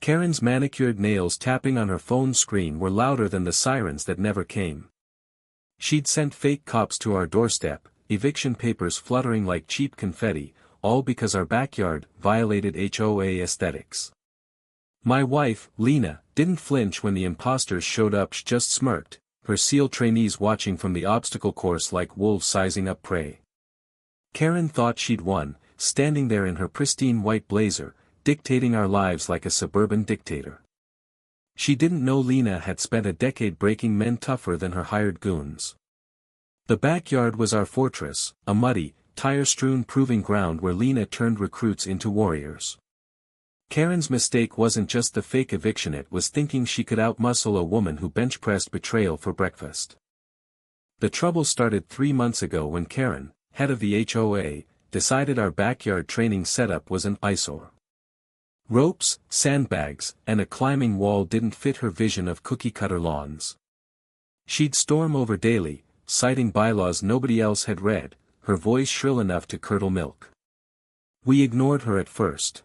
Karen's manicured nails tapping on her phone screen were louder than the sirens that never came. She'd sent fake cops to our doorstep, eviction papers fluttering like cheap confetti, all because our backyard violated HOA aesthetics. My wife, Lena, didn't flinch when the imposters showed up. She just smirked, her SEAL trainees watching from the obstacle course like wolves sizing up prey. Karen thought she'd won, standing there in her pristine white blazer, dictating our lives like a suburban dictator. She didn't know Lena had spent a decade breaking men tougher than her hired goons. The backyard was our fortress, a muddy, tire-strewn proving ground where Lena turned recruits into warriors. Karen's mistake wasn't just the fake eviction, it was thinking she could outmuscle a woman who bench-pressed betrayal for breakfast. The trouble started 3 months ago when Karen, head of the HOA, decided our backyard training setup was an eyesore. Ropes, sandbags, and a climbing wall didn't fit her vision of cookie-cutter lawns. She'd storm over daily, citing bylaws nobody else had read, her voice shrill enough to curdle milk. We ignored her at first.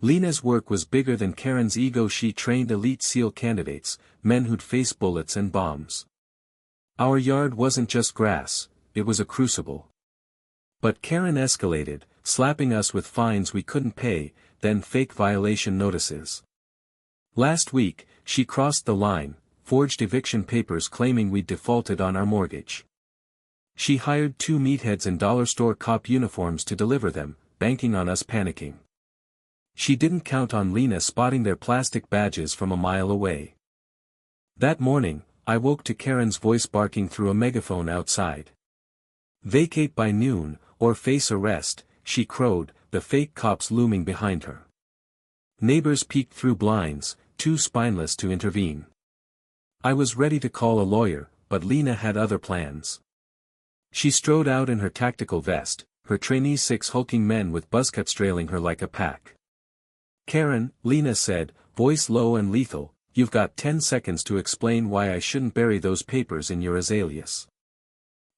Lena's work was bigger than Karen's ego. She trained elite SEAL candidates, men who'd face bullets and bombs. Our yard wasn't just grass, it was a crucible. But Karen escalated, slapping us with fines we couldn't pay, then fake violation notices. Last week, she crossed the line, forged eviction papers claiming we'd defaulted on our mortgage. She hired 2 meatheads in dollar store cop uniforms to deliver them, banking on us panicking. She didn't count on Lena spotting their plastic badges from a mile away. That morning, I woke to Karen's voice barking through a megaphone outside. Vacate by noon, or face arrest, she crowed, the fake cops looming behind her. Neighbors peeked through blinds, too spineless to intervene. I was ready to call a lawyer, but Lena had other plans. She strode out in her tactical vest, her trainees 6 hulking men with buzzcuts trailing her like a pack. Karen, Lena said, voice low and lethal, you've got 10 seconds to explain why I shouldn't bury those papers in your azaleas.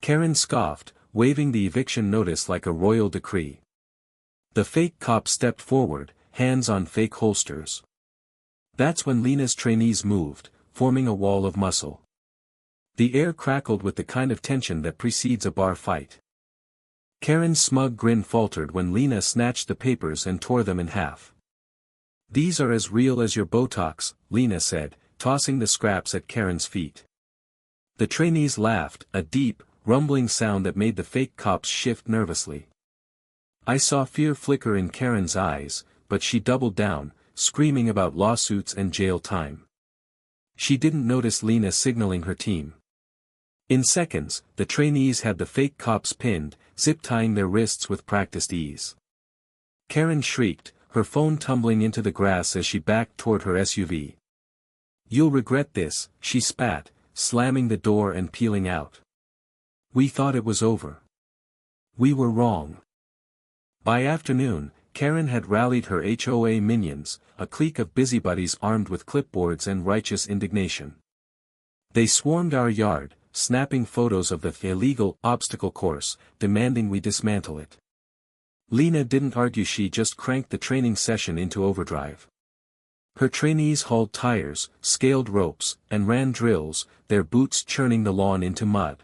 Karen scoffed, waving the eviction notice like a royal decree. The fake cop stepped forward, hands on fake holsters. That's when Lena's trainees moved, forming a wall of muscle. The air crackled with the kind of tension that precedes a bar fight. Karen's smug grin faltered when Lena snatched the papers and tore them in half. These are as real as your Botox, Lena said, tossing the scraps at Karen's feet. The trainees laughed, a deep, rumbling sound that made the fake cops shift nervously. I saw fear flicker in Karen's eyes, but she doubled down, screaming about lawsuits and jail time. She didn't notice Lena signaling her team. In seconds, the trainees had the fake cops pinned, zip-tying their wrists with practiced ease. Karen shrieked, her phone tumbling into the grass as she backed toward her SUV. You'll regret this, she spat, slamming the door and peeling out. We thought it was over. We were wrong. By afternoon, Karen had rallied her HOA minions, a clique of busybodies armed with clipboards and righteous indignation. They swarmed our yard, snapping photos of the illegal obstacle course, demanding we dismantle it. Lena didn't argue, she just cranked the training session into overdrive. Her trainees hauled tires, scaled ropes, and ran drills, their boots churning the lawn into mud.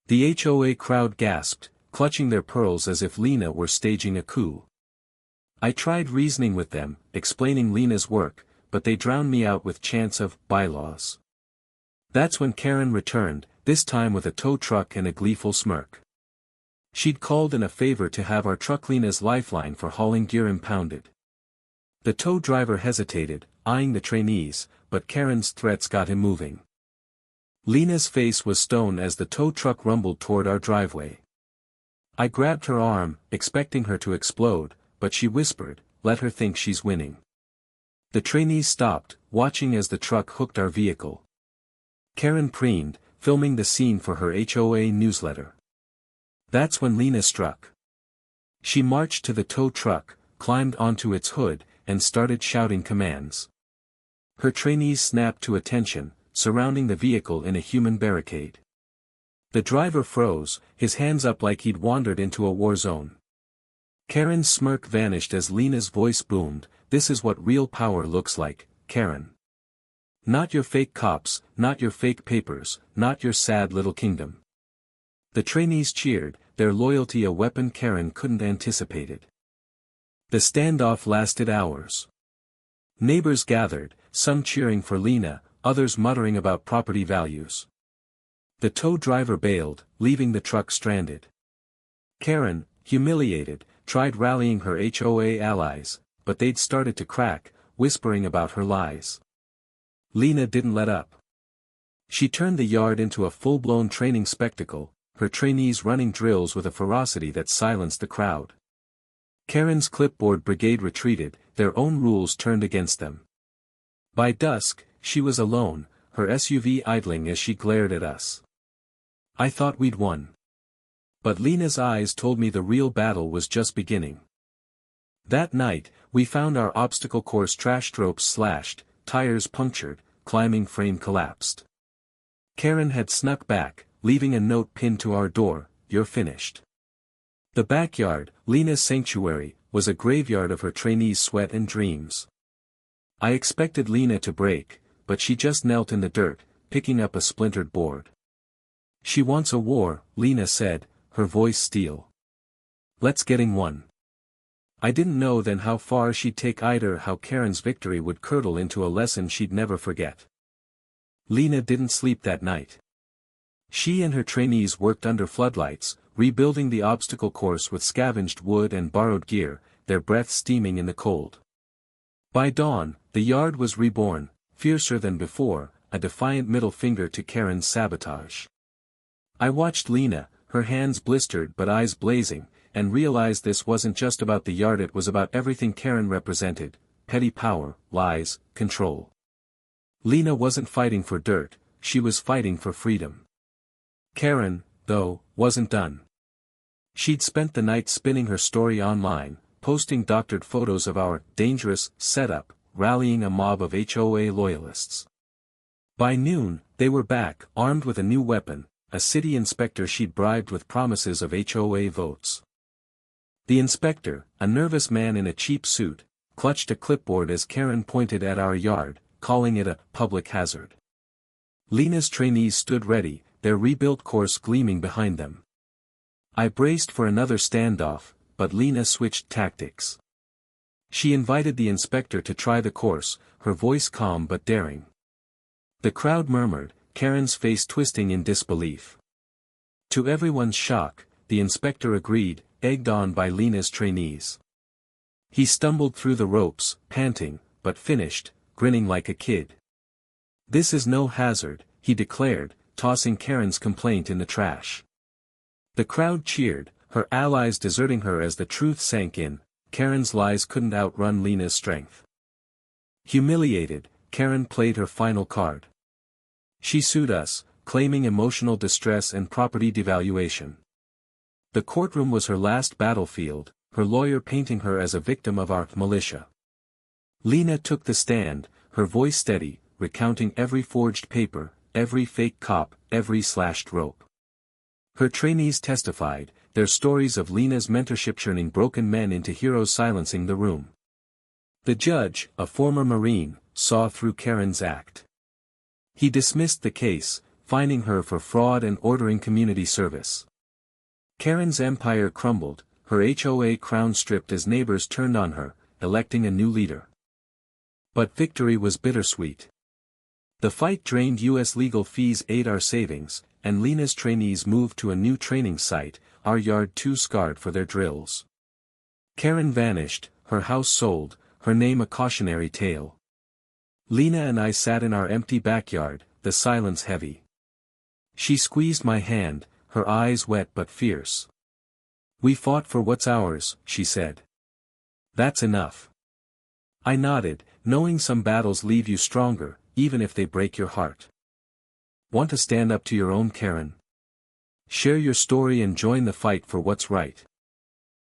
The HOA crowd gasped, clutching their pearls as if Lena were staging a coup. I tried reasoning with them, explaining Lena's work, but they drowned me out with chants of bylaws. That's when Karen returned, this time with a tow truck and a gleeful smirk. She'd called in a favor to have our truck Lena's lifeline for hauling gear impounded. The tow driver hesitated, eyeing the trainees, but Karen's threats got him moving. Lena's face was stone as the tow truck rumbled toward our driveway. I grabbed her arm, expecting her to explode, but she whispered, let her think she's winning. The trainees stopped, watching as the truck hooked our vehicle. Karen preened, filming the scene for her HOA newsletter. That's when Lena struck. She marched to the tow truck, climbed onto its hood, and started shouting commands. Her trainees snapped to attention, surrounding the vehicle in a human barricade. The driver froze, his hands up like he'd wandered into a war zone. Karen's smirk vanished as Lena's voice boomed, this is what real power looks like, Karen. Not your fake cops, not your fake papers, not your sad little kingdom. The trainees cheered, their loyalty a weapon Karen couldn't anticipate it. The standoff lasted hours. Neighbors gathered, some cheering for Lena, others muttering about property values. The tow driver bailed, leaving the truck stranded. Karen, humiliated, tried rallying her HOA allies, but they'd started to crack, whispering about her lies. Lena didn't let up. She turned the yard into a full-blown training spectacle, her trainees running drills with a ferocity that silenced the crowd. Karen's clipboard brigade retreated, their own rules turned against them. By dusk, she was alone, her SUV idling as she glared at us. I thought we'd won. But Lena's eyes told me the real battle was just beginning. That night, we found our obstacle course trashed, ropes slashed, tires punctured, climbing frame collapsed. Karen had snuck back, leaving a note pinned to our door, "You're finished." The backyard, Lena's sanctuary, was a graveyard of her trainees' sweat and dreams. I expected Lena to break, but she just knelt in the dirt, picking up a splintered board. "She wants a war," Lena said, her voice steel. "Let's getting one." I didn't know then how far she'd take either, how Karen's victory would curdle into a lesson she'd never forget. Lena didn't sleep that night. She and her trainees worked under floodlights, rebuilding the obstacle course with scavenged wood and borrowed gear, their breath steaming in the cold. By dawn, the yard was reborn, fiercer than before, a defiant middle finger to Karen's sabotage. I watched Lena, her hands blistered but eyes blazing, and realized this wasn't just about the yard, it was about everything Karen represented: petty power, lies, control. Lena wasn't fighting for dirt, she was fighting for freedom. Karen, though, wasn't done. She'd spent the night spinning her story online, posting doctored photos of our dangerous setup, rallying a mob of HOA loyalists. By noon, they were back, armed with a new weapon, a city inspector she'd bribed with promises of HOA votes. The inspector, a nervous man in a cheap suit, clutched a clipboard as Karen pointed at our yard, calling it a public hazard. Lena's trainees stood ready, their rebuilt course gleaming behind them. I braced for another standoff, but Lena switched tactics. She invited the inspector to try the course, her voice calm but daring. The crowd murmured, Karen's face twisting in disbelief. To everyone's shock, the inspector agreed, egged on by Lena's trainees. He stumbled through the ropes, panting, but finished, grinning like a kid. "This is no hazard," he declared, tossing Karen's complaint in the trash. The crowd cheered, her allies deserting her as the truth sank in: Karen's lies couldn't outrun Lena's strength. Humiliated, Karen played her final card. She sued us, claiming emotional distress and property devaluation. The courtroom was her last battlefield, her lawyer painting her as a victim of our militia. Lena took the stand, her voice steady, recounting every forged paper, every fake cop, every slashed rope. Her trainees testified, their stories of Lena's mentorship turning broken men into heroes silencing the room. The judge, a former Marine, saw through Karen's act. He dismissed the case, fining her for fraud and ordering community service. Karen's empire crumbled, her HOA crown stripped as neighbors turned on her, electing a new leader. But victory was bittersweet. The fight drained U.S. legal fees, ate our savings, and Lena's trainees moved to a new training site, our yard too scarred for their drills. Karen vanished, her house sold, her name a cautionary tale. Lena and I sat in our empty backyard, the silence heavy. She squeezed my hand, her eyes wet but fierce. "We fought for what's ours," she said. "That's enough." I nodded, knowing some battles leave you stronger, even if they break your heart. Want to stand up to your own, Karen? Share your story and join the fight for what's right.